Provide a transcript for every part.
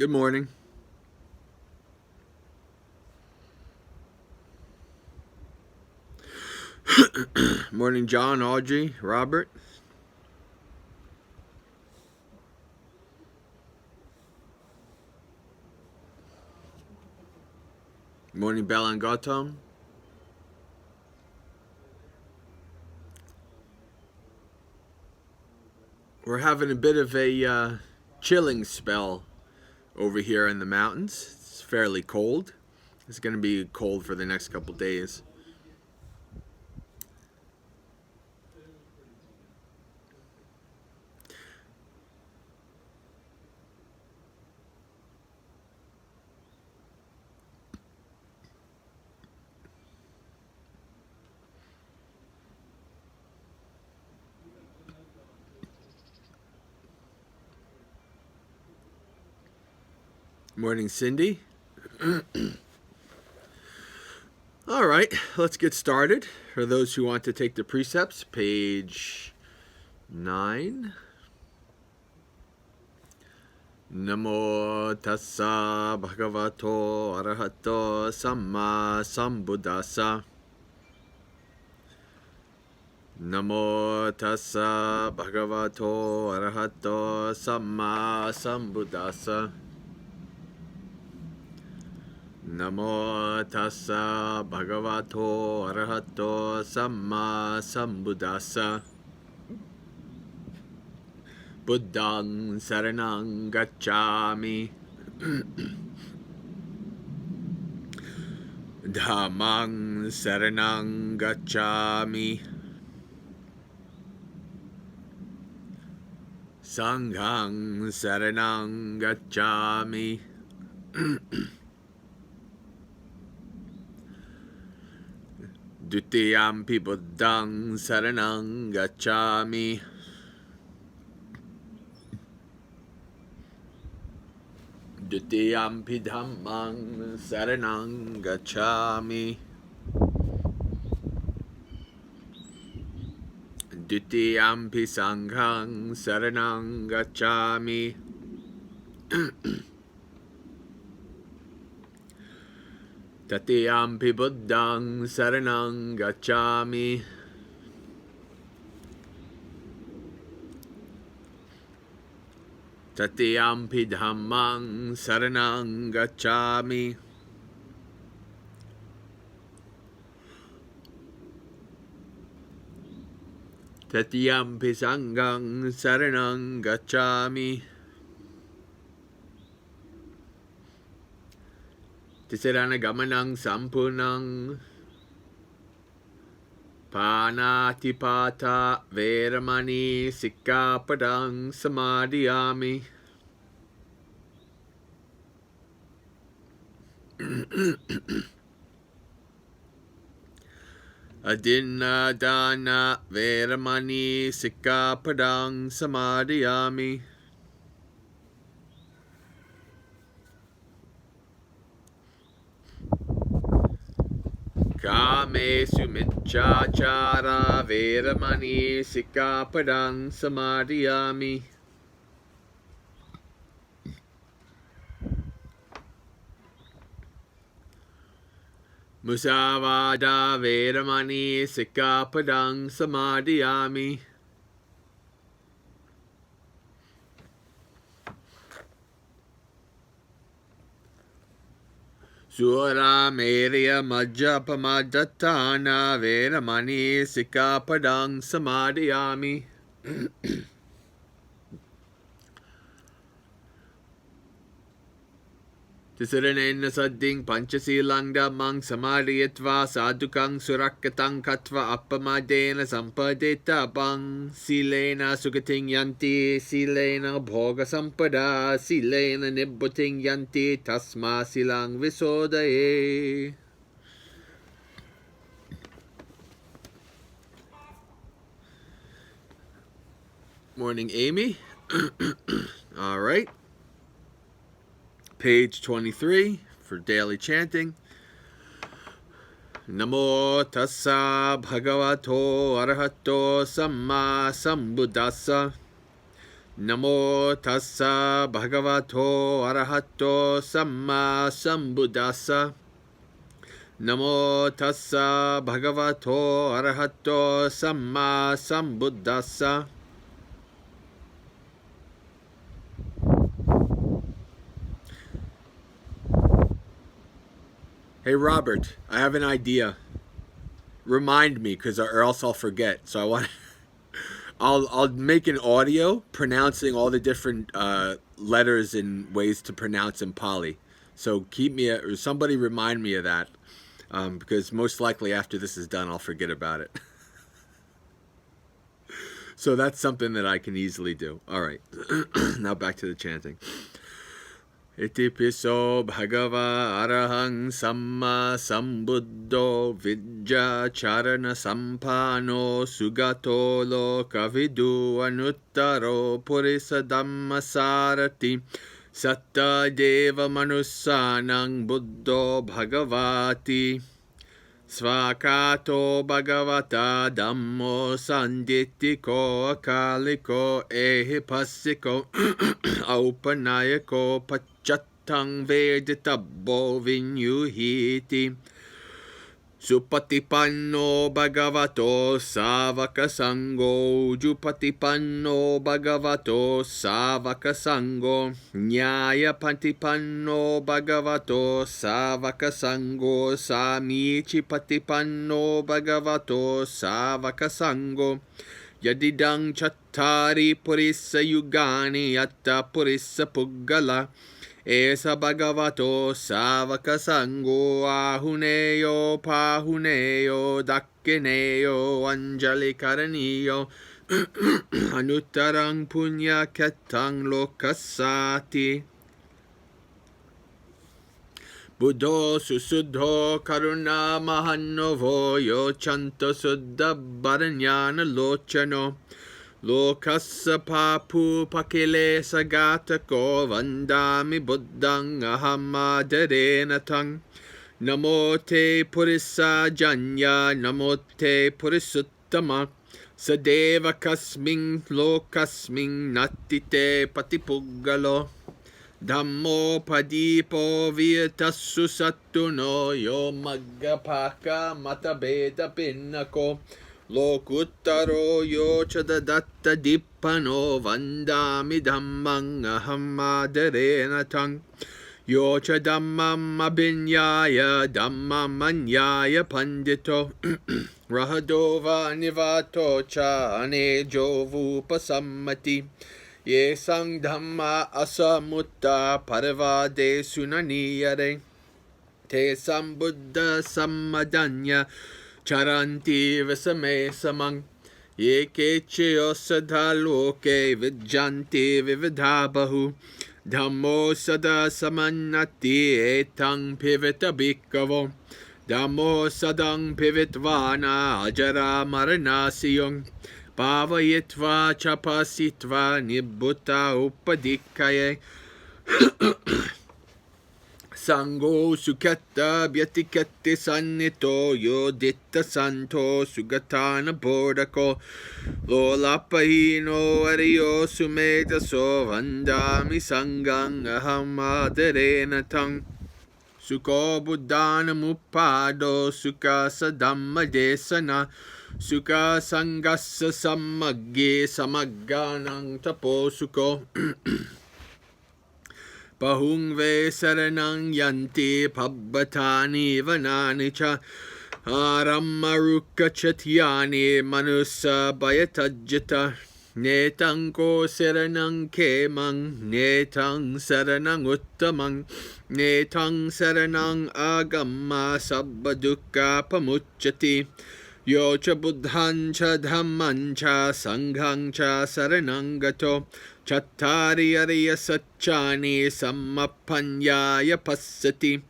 Good morning. Morning, John, Audrey, Robert. Morning, Bella and Gautam. We're having a bit of a chilling spell over here in the mountains. It's fairly cold. It's going to be cold for the next couple days. Morning, Cindy. All right, let's get started. For those who want to take the precepts, page 9. Namo tassa bhagavato arahato samma sambuddhassa. Namo tassa bhagavato arahato samma sambuddhassa. Namo tassa bhagavato arahato samma sambuddhassa. Buddhang saranang gacchami. Dhammang saranang gacchami. Sanghang saranang gacchami. Dutiyampi buddhang saranang gacchami. Dutiyampi dhammang saranang gacchami. Dutiyampi sanghang saranang gacchami. Tatiyampi buddhang saranang gacchami. Tatiyampi dhammang saranang gacchami. Tatiyampi sanghang saranang gacchami. Tisarana gamanang sampunang. Panatipata veramani sikkapadang samadhiyami. Adinna dana veramani sikkapadang samadhiyami. Kame sumichachara veramani sikkapadang samadhiyami. Musavada veramani sikkapadang samadhiyami. Sura Merya Majjapamaddatana Veramani Sikkapadang Samadhiyami. Tisiranena sadding panchasilang dhammang samadhiyatva sadhukang surakkatang katva appamadena sampadeta bang silena sugating yanti silena bhoga sampada silena nibbuting yanti tasma silang visodaye. Morning, Amy. All right. Page 23 for daily chanting. Namo tassa bhagavato arahato samma sambuddhassa. Namo tassa bhagavato arahato samma sambuddhassa. Namo tassa bhagavato arahato samma sambuddhassa. Hey Robert, I have an idea. Remind me, or else I'll forget. So I want, I'll make an audio pronouncing all the different letters and ways to pronounce in Pali. So or somebody remind me of that, because most likely after this is done, I'll forget about it. So that's something that I can easily do. All right, now back to the chanting. Iti piso bhagava arahang samma sambuddho vidya charana sampano sugato lokavidu anuttaro purisa dhammasarati satta deva manussanang buddho bhagavati svakato bhagavata dhammo sanditiko akaliko ehipassiko aupanayako pacchattang veditabbo vinyuhiti Supatipanno bhagavato savaka sango Jupatipanno bhagavato savaka sango Nyaya patipanno bhagavato savaka sango Samichi patipanno bhagavato savaka sango Yadidang chattari purissa yugani yatta purissa puggala Esa bhagavato savaka sango ahuneyo pahuneyo dakkineyo anjali karaniyo anuttarang punya kettang lokasati Buddho susuddho karuna mahannovo yo chanto suddha baranyana lochano Lokassa papu pakile sagatako vandami buddhang ahamadarena tang Namote purissa janya namote purissuttama Sadeva kasming lokasming natite patipuggalo Dhammo padipo viyatassu sattuno yo maggapaka matabeda pinnako Lokuttaro yo chadadatta dippano vandami dhammang ahamadarena tang Yo cha dhammam abhinyaya dhammam anyaya pandito Rahadova nivato cha anejo vupasammati Ye sang dhamma asamutta parvade sunaniyare Te sambuddha sammadanya Charanti visame samang Ye kecheyo sadha loke vidjanti vividha bahu Dhammo sada samannati etang pivita bhikkhavo Dhammo sadang pivitvana ajara maranasiyong Pavayitva chapasitva nibbutta upadikkaye Sango suketta byatikette sannito yoditta santo sugatana bodhako Lolapahino ariyo sumedaso vandami sangang ahamadarena tang Suko buddhana muppado sukha sadhamma desana Sukha sangassa sammagge samagganang tapo suko Pahungve saranang yanti pabbatani vanani cha Arammarukka chatyani manusa bayatajjata Netanko saranang kemang Netang saranang uttamang Netang saranang agamma sabbadukka pamucchati Yo cha buddhan cha dhamman cha sanghang cha saranang gato Chattari ariya satchani sammappanyaya passati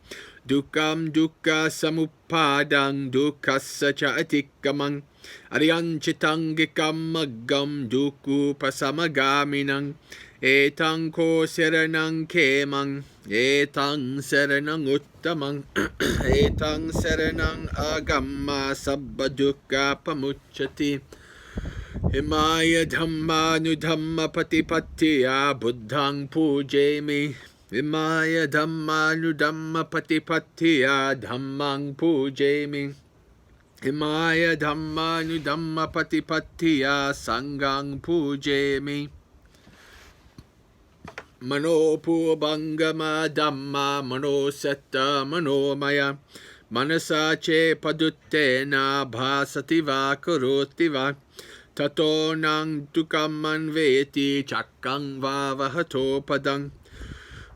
Dukkam dukkha samuppadang dukkassa cha atikkamang Aryanchitangikam maggam dukku pasamagaminang Etang ko saranang kemang Etang saranang uttamang Etang saranang agamma sabba dukkha pamucchati Himaya Dhamma Nu Dhamma Patipattiya Buddhang Pujemi. Himaya Dhamma Nu Dhamma Patipattiya Dhammang Pujemi. Himaya Dhamma Nu Dhamma Patipattiya Sangang Pujemi. Mano Pubangama Dhamma Mano Setta Mano Maya Manasa Che Paduttena Bhasativa Kurutiva Tato Nang Tukaman Veti Chakang Vavahato Padang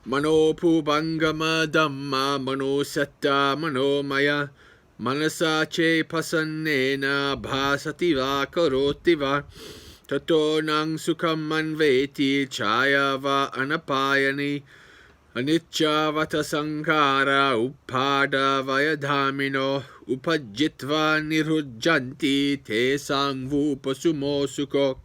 Mano Pubangama Dhamma Mano Setta Mano Maya Manasa Che Pasannena Bhasativa Kurutiva Tato nang sukham manveti chaya va anapayani anicca vata sankhara uppada vayadhamino upajjitva nirujjanti te sangvupasumo sukho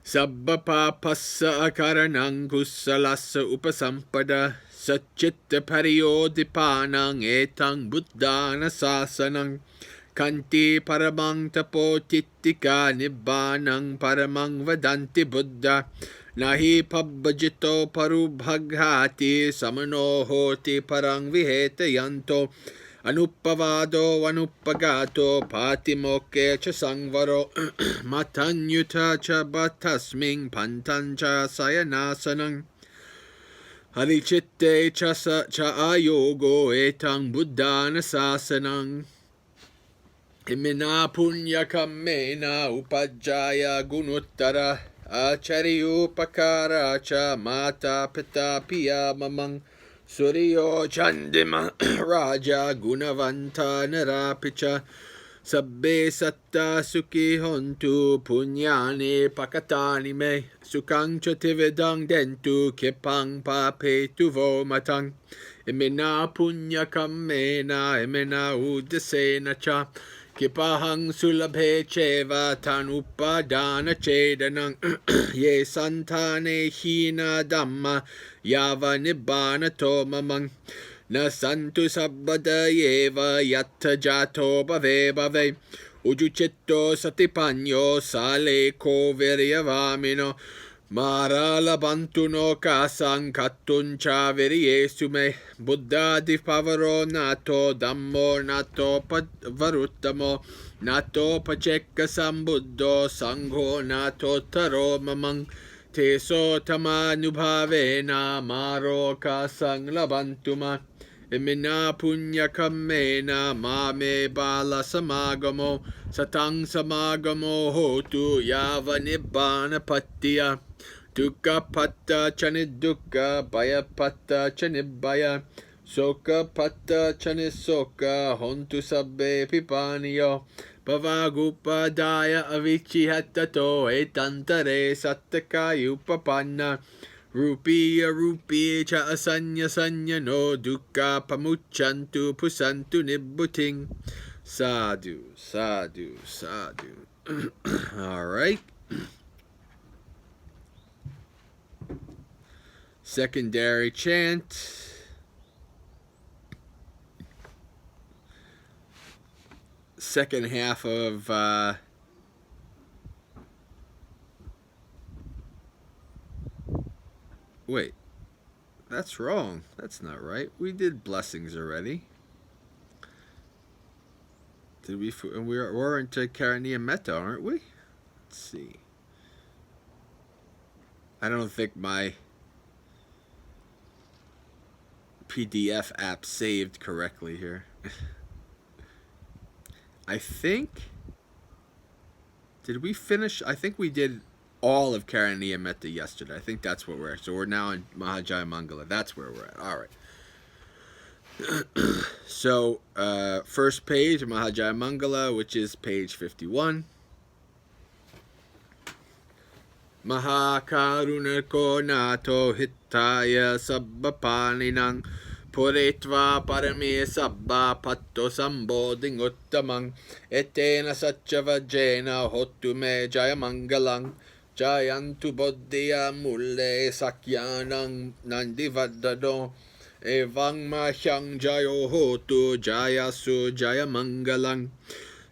sabba papassa akaranang kusalassa upasampada satchitta pariyodipanang etang buddhana sasanang Kanti paramang tapo tittika nibbanang paramang vadanti buddha nahi pabbajito parubhaghati samano hoti parang vihete yanto anuppavado anuppagato patimokke cha sangvaro matanyuta cha batasming pantancha sayanasanang harichitte cha ayogo etang buddhana sasanang Imina punya kamena upajaya gunuttara acharyupakara cha mata pita piya mamang suryo chandima raja gunavanta narapicha sabbe satta sukhi hontu punyani pakatani me sukang chatividang dentu kipang papetu vo matang imina punya kamena imina udasena cha Kipahang sulabhe cheva tanupadana chedanang ye santane hina dhamma yava nibbana tomamang na santu sabbada yeva yatta jato bhave bhave ujucitto satipanyo sale ko viryavamino Marala bantuno kasang katuncha viriesume Buddha di pavaro nato dhammo nato varuttamo nato pacekka sambuddho sangho nato taro mamang teso tamanubhavena maro kasang labantuma Imina punya kamena mame bala samagamo satang samagamo hotu yava nibbana pattiya Dukkha patta chanidukka baya patta chanibbaya soka patta chanisoka hontu sabbe pipaniyo bhavagupadaya avichihattato etantare sattaka yupapanna Rupiya rupiya cha asanya sanya no dukkha pamucchantu pusantu nibbuting. Sadhu, sadhu, sadhu. All right. Secondary chant. Second half of wait, that's wrong. That's not right. We did blessings already. Did we? We're into Karaniya Metta, aren't we? Let's see. I don't think my PDF app saved correctly here. I think. Did we finish? I think we did all of Karaniya Metta yesterday. I think that's where we're at. So we're now in Mahajaya Mangala. That's where we're at. All right. So, first page of Mahajaya Mangala, which is page 51. Mahakarunako nato hittaya sabbapaninang puritva parame sabba patto samboding uttamang etena satchavajena hotu me jaya mangalang jayantu bodhiya mulle sakyanang nandivadado evang mahyang jayo hotu jayasu jaya mangalang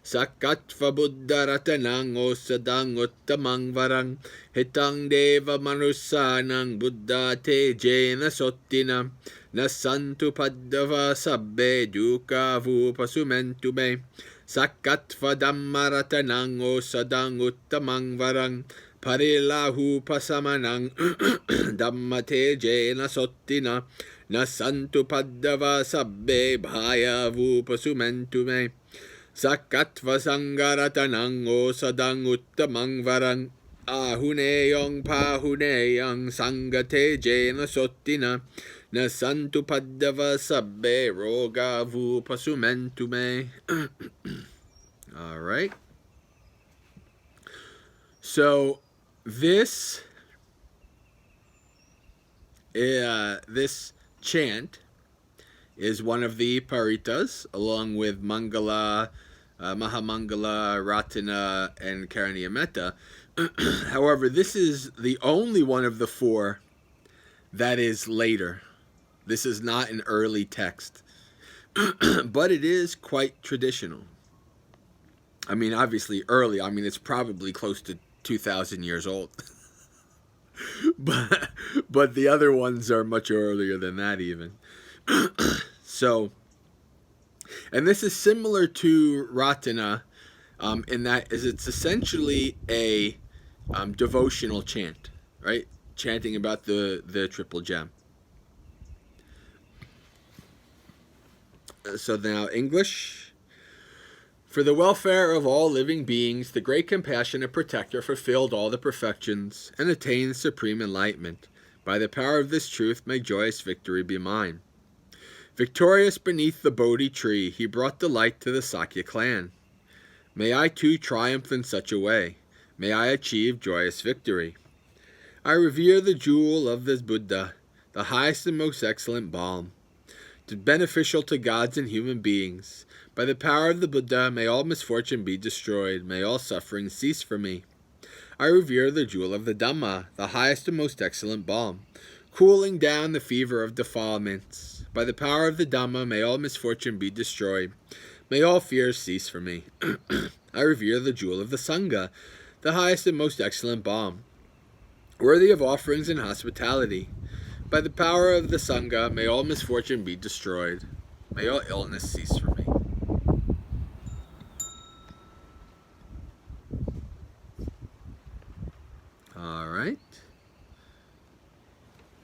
Sakatva buddha ratanang osadang uttamang varang hitang deva manusanang buddha te jena sottina nasantu paddava sabbe duka vupasumentu me sakatva dhamma ratanang osadang uttamang varang parilahu pasamanang dhamma te jena sottina nasantu paddava sabbe bhaya vupasumentu me Sakatva sangaratanang osadang uttamang varang ahuneyong pahuneyang sangate jena sottina nasantu paddava sabbe roga vupasumentu me. All right. So this chant is one of the paritas, along with Mangala, Mahamangala, Ratana, and Karaniya Metta. However, this is the only one of the four that is later. This is not an early text, but it is quite traditional. I mean, obviously early. I mean, it's probably close to 2,000 years old. but the other ones are much earlier than that even. So, and this is similar to Ratana in that it's essentially a devotional chant, right? Chanting about the triple gem. So now English. For the welfare of all living beings, the great compassionate protector fulfilled all the perfections and attained supreme enlightenment. By the power of this truth, may joyous victory be mine. Victorious beneath the Bodhi tree, he brought delight to the Sakya clan. May I too triumph in such a way. May I achieve joyous victory. I revere the jewel of this Buddha, the highest and most excellent balm, beneficial to gods and human beings. By the power of the Buddha, may all misfortune be destroyed. May all suffering cease from me. I revere the jewel of the Dhamma, the highest and most excellent balm, cooling down the fever of defilements. By the power of the Dhamma, may all misfortune be destroyed. May all fears cease from me. I revere the jewel of the Sangha, the highest and most excellent balm, worthy of offerings and hospitality. By the power of the Sangha, may all misfortune be destroyed. May all illness cease from me. All right.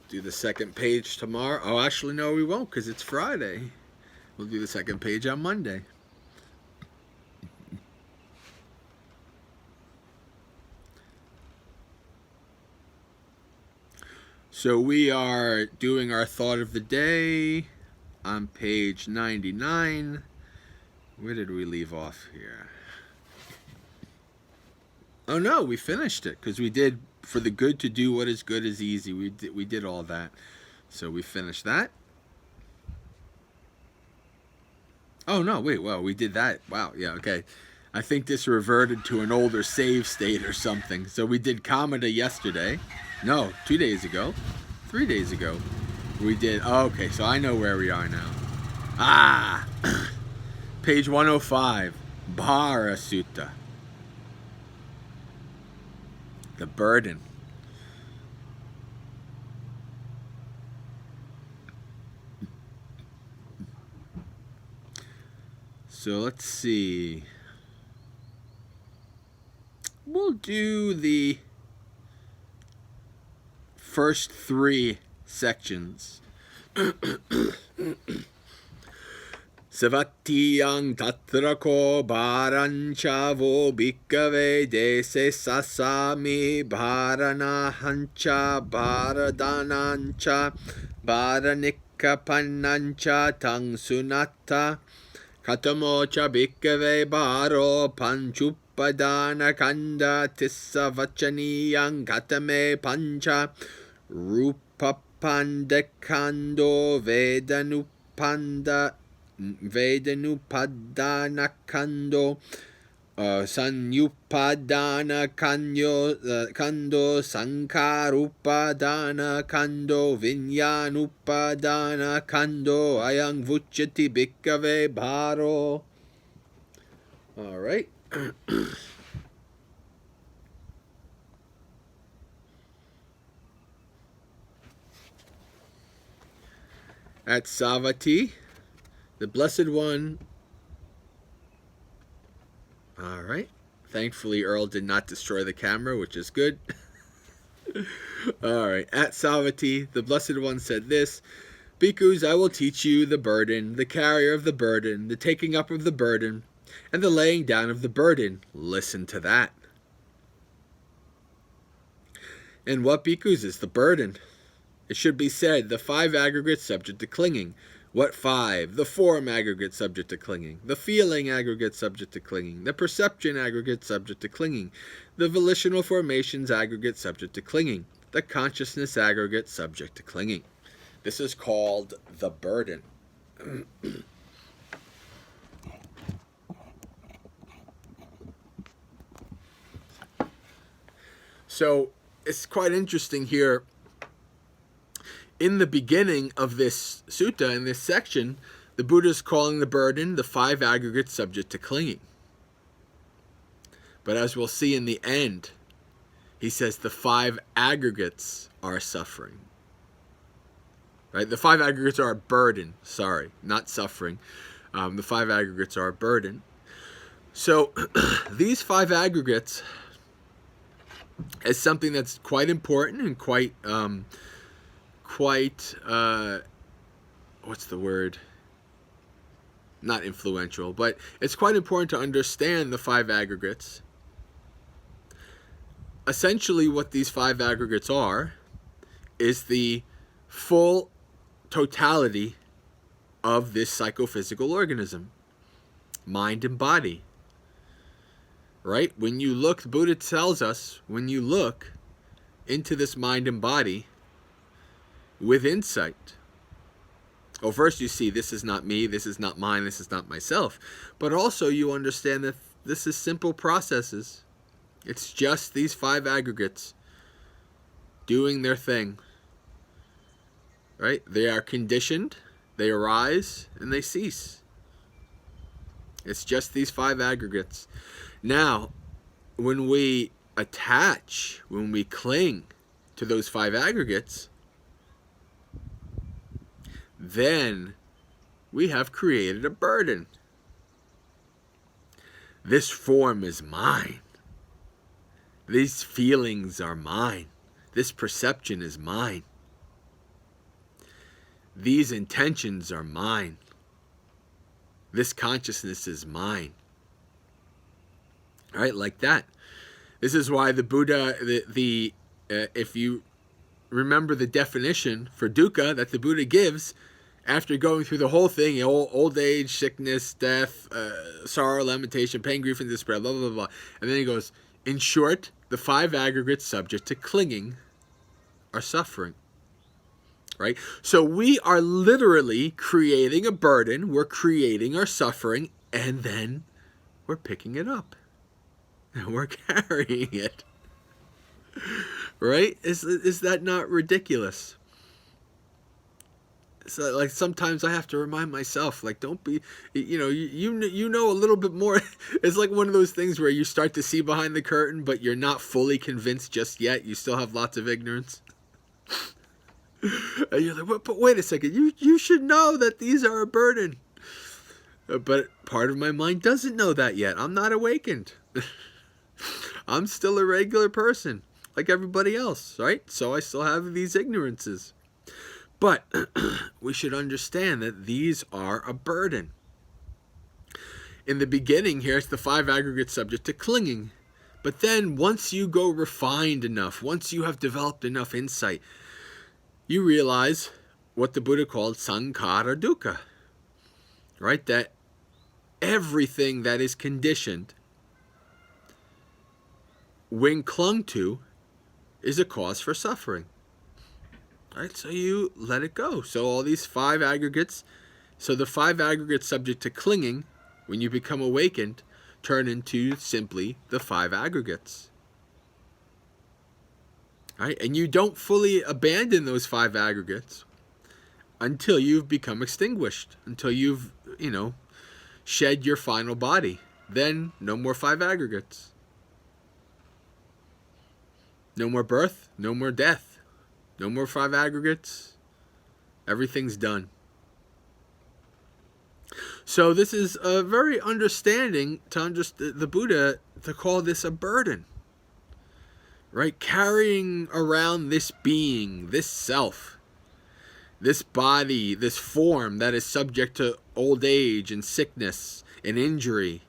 Do the second page tomorrow. Oh, actually, no, we won't because it's Friday. We'll do the second page on Monday. So we are doing our thought of the day on page 99. Where did we leave off here? Oh no, we finished it because we did for the good to do what is good is easy. We did all that. So we finished that. Oh no, wait, well, we did that. Wow, yeah, okay. I think this reverted to an older save state or something. So we did Kamada yesterday. No, 2 days ago. 3 days ago. We did, oh, okay, so I know where we are now. Ah! Page 105. Bhara Sutta. The burden. So let's see. We'll do the first 3 sections. Savatiyang tatra ko bharancha vo bhikkhave dese sasami bharanahancha bharadanancha bharanikapanancha tang sunatta Katamocha bhikkhave bharo panchupadana kanda tissa vachaniyang katame pancha rupapandekando vedanupadana kando sanyupadana kando sankarupadana kando vinyanupadana kando ayang vuchati bhikkhave bharo. All right. At Savati, the Blessed One. All right. Thankfully, Earl did not destroy the camera, which is good. All right. At Savati, the Blessed One said this: Bhikkhus, I will teach you the burden, the carrier of the burden, the taking up of the burden, and the laying down of the burden. Listen to that. And what, bhikkhus, is the burden? It should be said, the 5 aggregates subject to clinging. What 5? The form aggregate subject to clinging, the feeling aggregate subject to clinging, the perception aggregate subject to clinging, the volitional formations aggregate subject to clinging, the consciousness aggregate subject to clinging. This is called the burden. So it's quite interesting here. In the beginning of this sutta, in this section, the Buddha is calling the burden the 5 aggregates subject to clinging. But as we'll see in the end, he says the 5 aggregates are suffering. Right? The 5 aggregates are a burden. Sorry, not suffering. The 5 aggregates are a burden. So these 5 aggregates is something that's quite important and quite what's the word? Not influential, but it's quite important to understand the 5 aggregates. Essentially, what these 5 aggregates are is the full totality of this psychophysical organism, mind and body. Right? When you look, the Buddha tells us, when you look into this mind and body with insight, well, first you see this is not me, this is not mine, this is not myself. But also you understand that this is simple processes. It's just these 5 aggregates doing their thing. Right? They are conditioned, they arise, and they cease. It's just these 5 aggregates. Now, when we attach, when we cling to those 5 aggregates, then we have created a burden. This form is mine. These feelings are mine. This perception is mine. These intentions are mine. This consciousness is mine. All right, like that. This is why the Buddha, if you remember the definition for dukkha that the Buddha gives after going through the whole thing, old age, sickness, death, sorrow, lamentation, pain, grief, and despair, blah, blah, blah. And then he goes, in short, the 5 aggregates subject to clinging are suffering. Right? So we are literally creating a burden, we're creating our suffering, and then we're picking it up. And we're carrying it. Right? Is that not ridiculous? So, like, sometimes I have to remind myself, like, don't be, you know a little bit more. It's like one of those things where you start to see behind the curtain, but you're not fully convinced just yet. You still have lots of ignorance. And you're like, but wait a second, you should know that these are a burden. But part of my mind doesn't know that yet. I'm not awakened. I'm still a regular person, like everybody else, right? So I still have these ignorances. But we should understand that these are a burden. In the beginning, here's the 5 aggregates subject to clinging. But then once you go refined enough, once you have developed enough insight, you realize what the Buddha called sankhara dukkha. Right? That everything that is conditioned, when clung to, is a cause for suffering. Right? So you let it go. So all these 5 aggregates, so the 5 aggregates subject to clinging, when you become awakened, turn into simply the 5 aggregates. Right? And you don't fully abandon those 5 aggregates until you've become extinguished, until you've, shed your final body. then no more five aggregates. No more birth, no more death, no more five aggregates. Everything's done. So this is a very understanding to understand the Buddha to call this a burden, right? Carrying around this being, this self, this body, this form that is subject to old age and sickness and injury,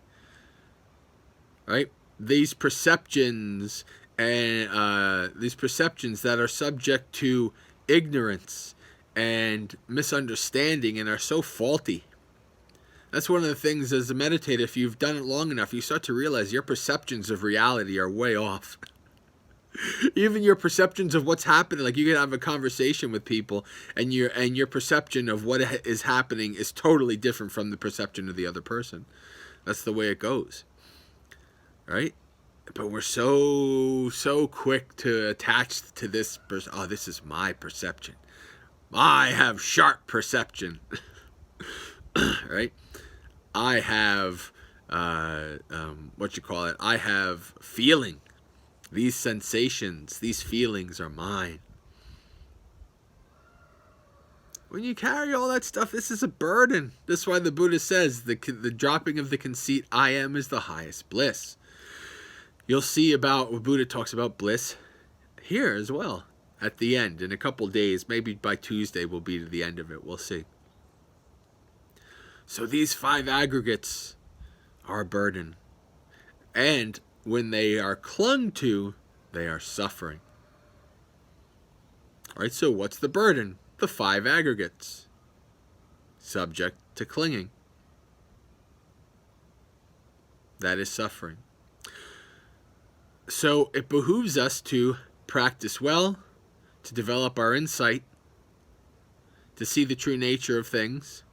right? These perceptions and these perceptions that are subject to ignorance and misunderstanding and are so faulty. That's one of the things as a meditator, if you've done it long enough, you start to realize your perceptions of reality are way off. Even your perceptions of what's happening, like you can have a conversation with people and your perception of what is happening is totally different from the perception of the other person. That's the way it goes. Right? But we're so quick to attach to this oh, this is my perception. I have sharp perception. Right? I have I have feeling. These sensations, these feelings are mine. When you carry all that stuff, this is a burden. That's why the Buddha says the dropping of the conceit, I am, is the highest bliss. You'll see about what Buddha talks about bliss here as well at the end in a couple days. Maybe by Tuesday will be the end of it. We'll see. So these five aggregates are a burden. And when they are clung to, they are suffering. All right, so what's the burden? The five aggregates. Subject to clinging. That is suffering. So it behooves us to practice well, to develop our insight, to see the true nature of things.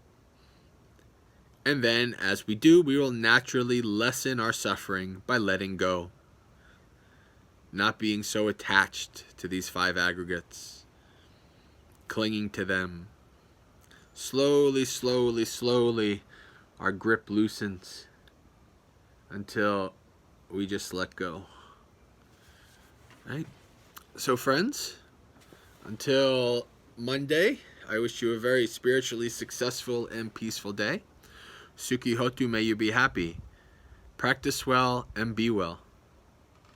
And then, as we do, we will naturally lessen our suffering by letting go. Not being so attached to these five aggregates. Clinging to them. Slowly, slowly, slowly, our grip loosens until we just let go. Right? So friends, until Monday, I wish you a very spiritually successful and peaceful day. Sukhi Hotu, may you be happy. Practice well and be well.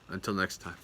Until next time.